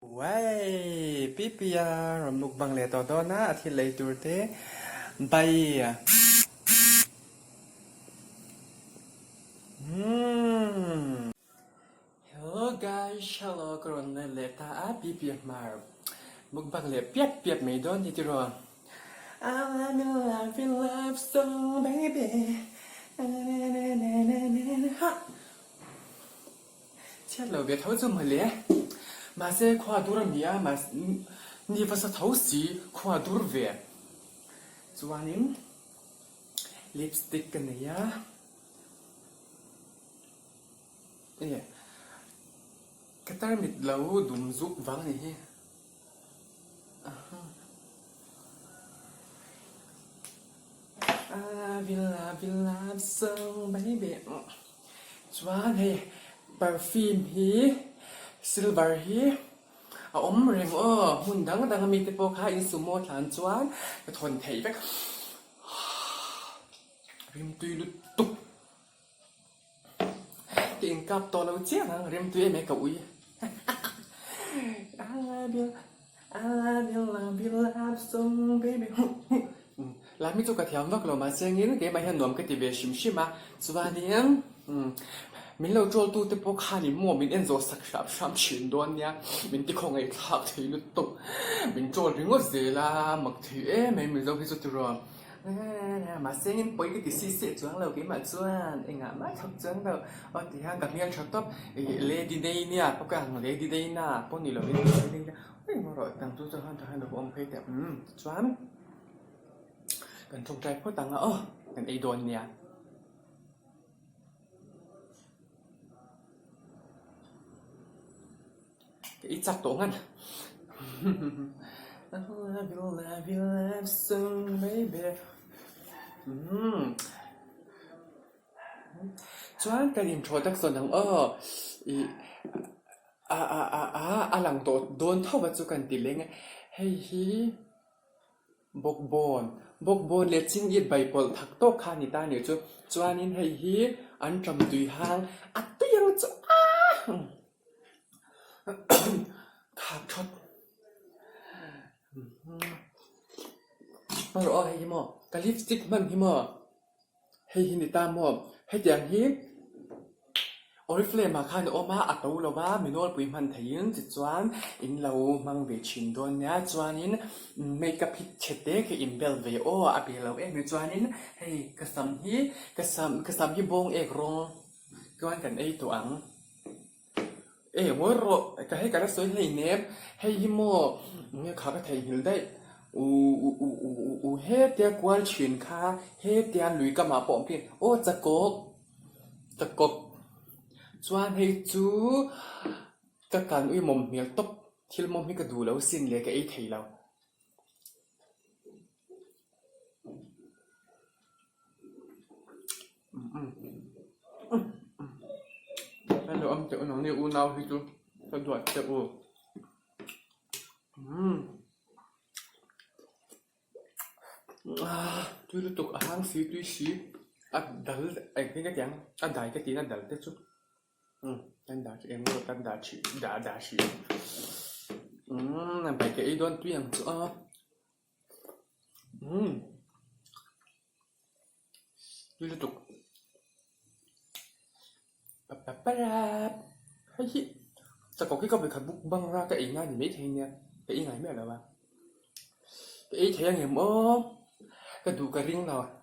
Uầy, Pipia, rồi mục bằng lệ tỏ đó na thì lấy tuổi thế bay à. Hello guys, hello karon na leta Pipia mar. Mục bằng lệ piat piat mấy đón thì rồi. I'm in love in love so baby. Chết là việc thấu cho mà lẽ. Mà sẽ khoa đua mía mà ni phải thấu xí khoa đua về. Cho anh lipstick cái này á. Cái tay mịt lâu đùm giúp vắng này. Villa so baby. Cho anh perfume hi silver hi ống rèmหุ่นดังมีแต่โปค่าอินซูโม่ฐานจวนก็ทนเทไปริมตุยลุดตุกเก่งกับตัวเราเจี๊ยนะริมตุยแม่กับอุ้ยลามิจุกกระเทียมนกเรามาเสียงนี้นะเดี๋ยวมาเห็นหนุ่มก็ตีเวชิมชิมาสวัสดีmình lâu cho tôi tới bốc khai thì mua mình ăn rồi sạch sắm chuyện đó nha mình đi không ngày khác thì nó tục mình cho những cái gì là mặc thì mình đâu biết cho rồi mà xem những bấy cái gì xịt xuống lâu cái mà xuống anh à má thật xuống đâu thì hàng gặp nhau chọn top Lady Day nha có cả Lady Day na có nhiều Lady Day nha mà rồi tặng tôi cho hai được ông thấy đẹp choáng cần trông trai có tặng cần ấy đồn nha cái chắc tổ ngăn love you so baby cho anh cái điểm cho đặc sản thằng lăng tổ đồn thâu vật cho cần tỷ lệ hay hi bốc bồn lệ chính ít bài bol thắc tốt khá nhỉ ta nhỉ cho anh hay hi anh trầm tùy hang tôi yang cho khát chót mà rồi hay mà cái lipstick mình mà hay hình ta mà hay dạng hiếp Oriflame mà khai nó mà ở đâu là ba mình nói mình thấy những cái choán in lâu mang về chín đôi nhá choán in makeup hit chết đấy cái in bel về à bị lâu em choán in hay cái sắm hi bông rong cái anh cần ấy tổ ăn mỗi rồi cái hay cái đó soi hay nếp hay hi mò nghe khá cái thấy hiểu đấy hết tia quan chuyện khá hết tia lùi cái mà bỏng kia chắc cột choan hay chú các can uy mồm miệng tóc thì mồm hi cái đủ lâu xin lấy cái ấy thấy lâu hello ông chợ nó nhiều u nào thì chú thật đoạt chợ tôi lúc tục hàng xí tôi xí đal cái tiếng đại cái tiếng đal thế chú anh đal em nói anh đal xí đal xí làm bài cái đoạn tôi ăn chú tôi lúc tục hayจะcó cái câu về khẩn bút băng ra cái ý ngay thì mấy thằng nha cái ý ngay mấy là ba cái ý thấy anh em cái đủ cái riêng nào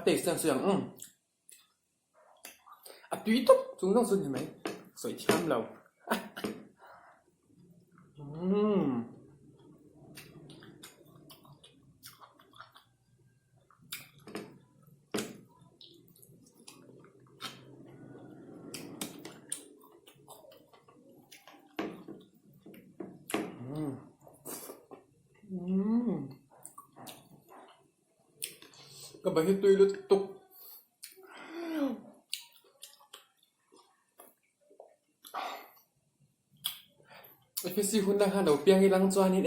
tết sang sương túy tóc chúng nó xuân thì mấy sợi tham lầu cái bài tôi lúc tục cái gì hun đang hàng đầu piang cái lăng choan nín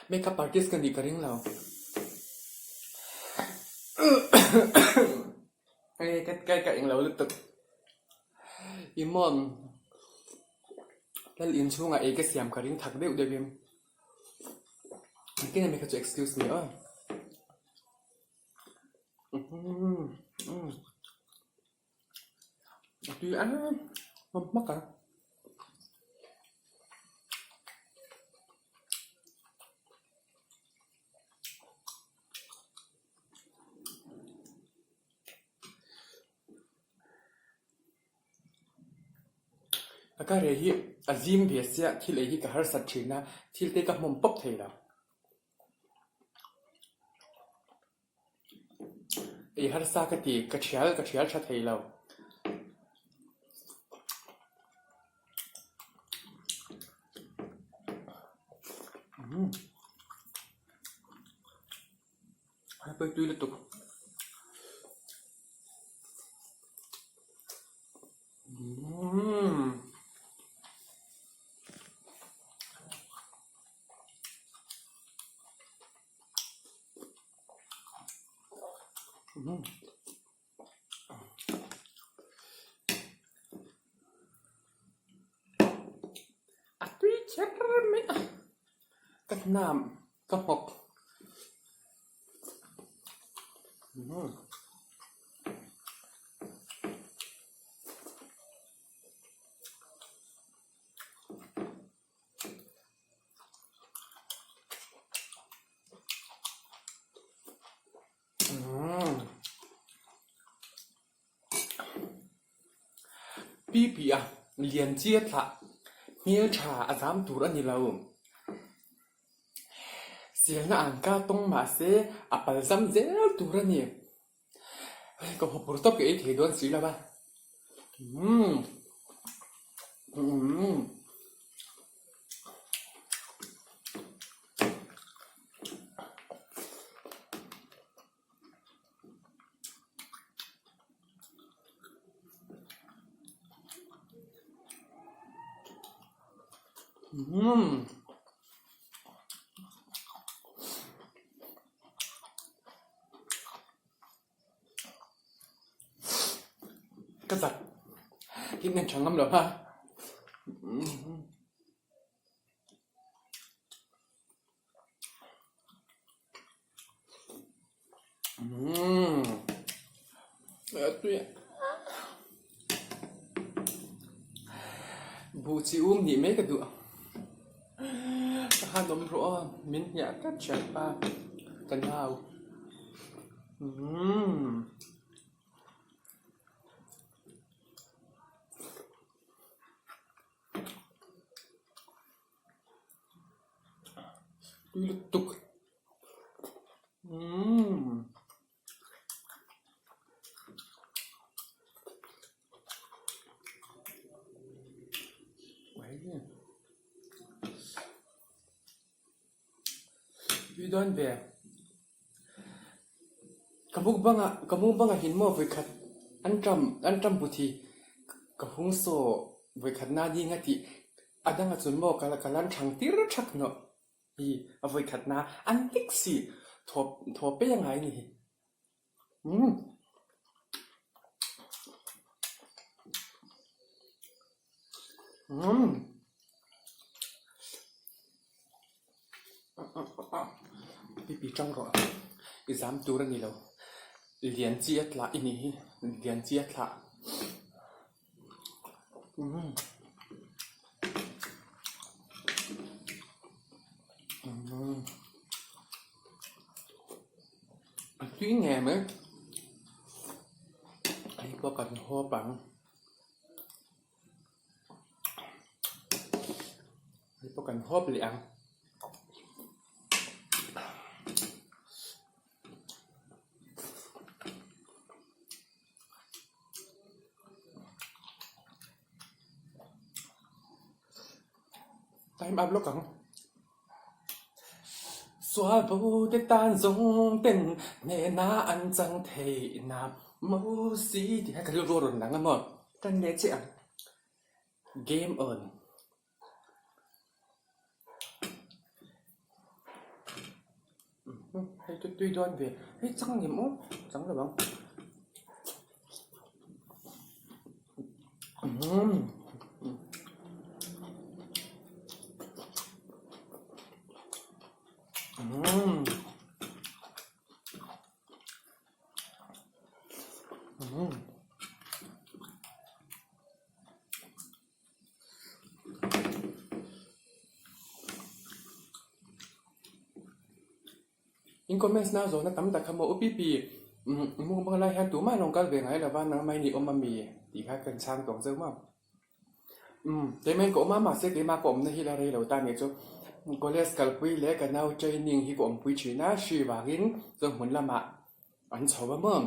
makeup artist cần đi cái riêng nào cái lâu lực tự imonแล้วอินช่วงไอ้ก็เสียมกระดิ่งถักเดียวเดียวบิมcái này mình có cho excuse me ơi tuy ăn không mắc cả cái này hi azim về sẽ thì lấy hi cả hai sát chế na thì lấy cái mồm bốc thế nàoไอ้ฮัตซ่าก็ตีกระเชียลชัดเทเราให้ไปดูเลยตุกอัดวิเชฟไม่กันน้ำก็หกปีปีอ่ะเรียนเจี๊ยบละเมียชาอาจารย์ตัวอันนี้เราเสียงอ่านก้าต้องมาเสียอัปลัมเจลตัวอันนี้ก็พอปรตบกับไอ้เทดวนสีแล้วป่ะก็จัดกินเงินฉันน้ำเหรอฮะตัวบูชิอุ้มหนีไม่กระดูกถ้าดมเพราะมิ้นอยากกัดฉันป้ากันยาวลุกตุกไว้เนี่ยยูดอนเบียkamu bang hin mo với khát anh trăm bút thì kamu so với khát na đi ngay thì anh đang chuẩn mo cả lan chẳng tiếc rất chắc nữa thì với khát na anh thích gì thọ béยังไงนี่ปีจังหรออีสามตัวนี่เราเรียนเจี๊ยดละอีนี่เรียนเจี๊ยดละtuy nghe mớiไอ้พวกกันหัวปังไอ้พวกกันหัวเปลี่ยงtime up แล้วกันswal bu de tan zong ten ne na an chang thei na mo si ti ha ka ro ro nang mo tan ne che game on hay tôi đoan về hay chẳng niệm ó chẳng là bằng อืมอืมอืมอินคอมเมนต์น่าสนนะตั้มแต่คำว่าอุปปีมึงบอกอะไรฮะตัวมาลงกันเวียงไงล่ะว่านังไม่นี่อมมามีตีค่ากันช่างตรงเสริมว่าแต่แม่งก็มามาเสียกี่มาก็อมในฮิลารีเราตาเนี่ยจ้ะก็เลสกัลปุยเล็กกันเอาใจนิ่งฮิก็อมปุยชีน่าชีวารินจงหุ่นละมาอันชาวบ้าน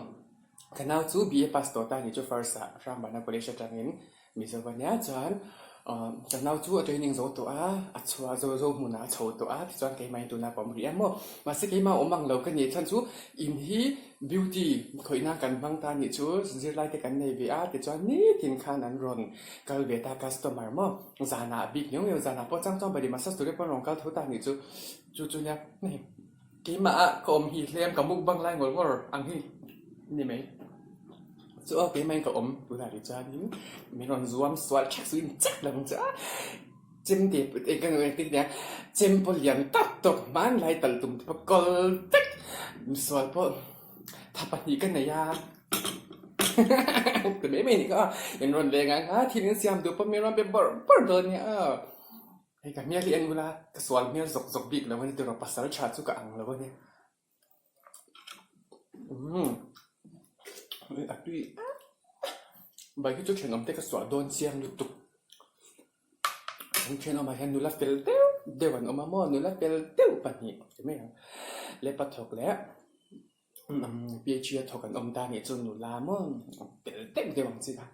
กันเอาจูบีเอปัสตัวตาเนี่ยจ้ะฟาร์ซ่าร่างบ้านนักบริษัทจังเงินมีสักวันนี้จันกันเอาจูใจนิ่งโจตัวอัศวะโจมุนาโจตัวที่จันเกี่ยไม่ตัวนักบริษัทมั่วมาเสียกี่มาอมบังเรากันเนี่ยฉันจูอิมฮีบิวตี้คอยน่ากันบางตาเนี่ยจูสิไลต์กันในวิอาที่จันนี่ทิ้งขานันรอนกัลเวต้าคัสตอมมั่วจานาบิ๊กยังจานาพอจังจังไปดีมาสักตัวเดียวพอลงกัลทุตาเนี่ยจูเนี่ยนี่กี่มาก็อมฮีเลี้ยมกับมุกบังไล่งอลอังฮีนี่ไหมจูเอากี่มันก็อมตัวตาดิจานี่มีรอนรวมสวัสดิ์ชักสุนจักลังจ้าจิมเด็บเองก็เองติดเนี่ยจิมพลียนตัดตกมันไล่ตัดตุ่มปกอลติ๊กสวัสดิ์พอถ้าปฏิกันเนี่ยยาแต่ไม่นี่ก็เห็นรอนแรงอ่ะทีนี้เสียมดูพอมีรอนเป็นบอร์เดินเนี่ยไอ้กับเมียเรียนเวลากระสวนเมียสกบิ๊กแล้ววันนี้ตัวเราภาษาชาติสุกอังแล้ววันนี้อัดด้วยใบที่จุดเฉินอมเตกระสวนโดนเสียมดูตุกฉันเชิญออกมาเห็นนูรักเกลเต้าเดี๋ยววันออกมาหม้อนูรักเกลเต้าปันนี้ใช่ไหมครับเล็บปัดถกแล้วเปียเชียถกกันอมตาเนี่ยจนหนูลาหม้อเกลเต้าเดี๋ยววันสิครับ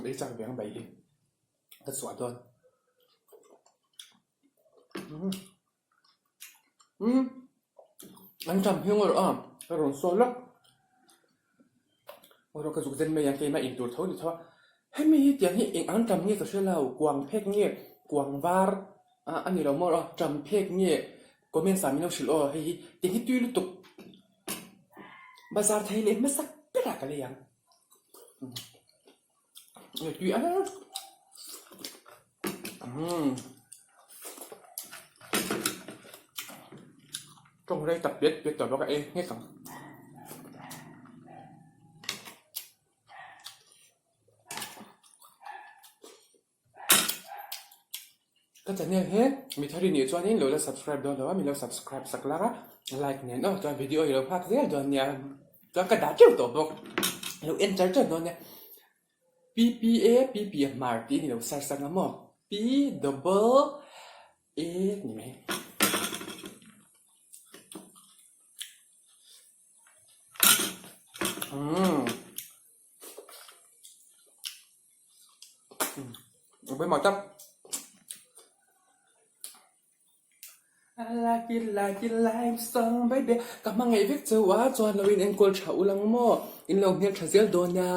ไม่จังเบียงใบดิกระสวนโดนอันจำเพียงว่ากระโดดโซลักเรากระสุนเส้นไม่ยังเกยมาอินตัวเท่านี้เท่าให้มีอย่างนี้เองอันจำเนี่ยก็เชื่อเรากวางเพกเนี่ยกวางวาร์อันนี้เราหมดจำเพกเนี่ยก็เป็นสามีเราชิลให้ติดที่ตุ้ยลุตุกบาซาร์ไทยเลยไม่สักเป็นอะไรกันเลยยังตุ้ยอันนั้นตรงไรตัดเบ็ดต่อแล้วก็เองเนี่ยสังก็จะเนี่ยเฮ้มีท่ารีนี่จวนนี้เรา subscribe ด้วยแล้วว่ามีเรา subscribe สักแล้วก็ like เนี่ยเนาะจวนวิดีโอเราพักเรียจวนเนี่ยจวนกระดาษเจ้าตัวบอกเรา enter จวนเนี่ย PPA Marty นี่เรา search สักน้ำมั้ง P double A นี่ไหมไปหมอจับลากินไลฟ์ซองไปเดียกับมังไงวิกเจอว่าจวนเราอินเอ็นกอลชาวลังโมอินลงเฮียนชาเซียลโดนยา